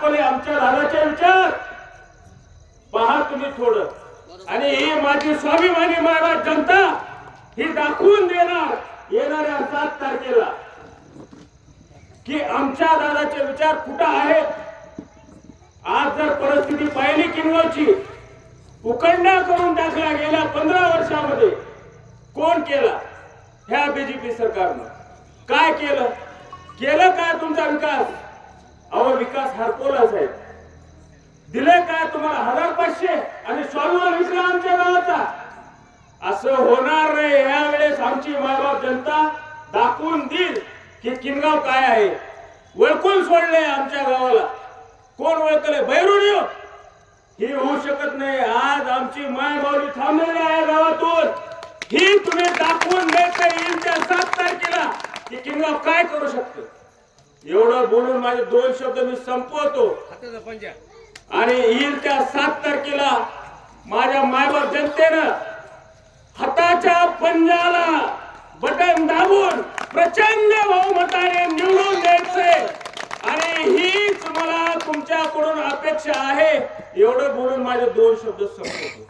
आमच्या दादाचे विचार पहा तुम्ही थोडं, आणि ही माझी स्वाभिमानी मायबा जनता ही दाखवून देणार येणाऱ्या 7 तारखेला की आमच्या दादाचे विचार कुठं आहेत. आज जर परिस्थिती पाहिली किनवळची, उकंडा करून टाकला गेल्या 15 वर्षामध्ये. कोण केला? ह्या बीजेपी सरकारनं. काय केलं? केलं काय तुमचा विकास? अहो विकास हरपोला साहेब. दिले काय तुम्हाला 1500 आणि स्वाभिमान विकला आमच्या गावाचा? असं होणार नाही. यावेळेस आमची मायबाप जनता दाखवून देईल की किनगाव काय आहे. ओळखून सोडले आमच्या गावाला. कोण ओळखले? बैरुणी ही होऊ शकत नाही. आज आमची मायबावली थांबलेली आहे गावातून. ही तुम्ही दाखवून द्यायचं येईल त्या 7 तारखेला की किनगाव काय करू शकतो. एवढं बोलून माझे 2 शब्द मी संपवतो. आणि येईल त्या 7 तारखेला माझ्या मायबाप जनतेनं हाताच्या पंजाला बटन दाबून प्रचंड बहुमताने निवडून द्यायचे. आणि हीच मला तुमच्याकडून अपेक्षा आहे. एवढं बोलून माझे 2 शब्द संपवतो.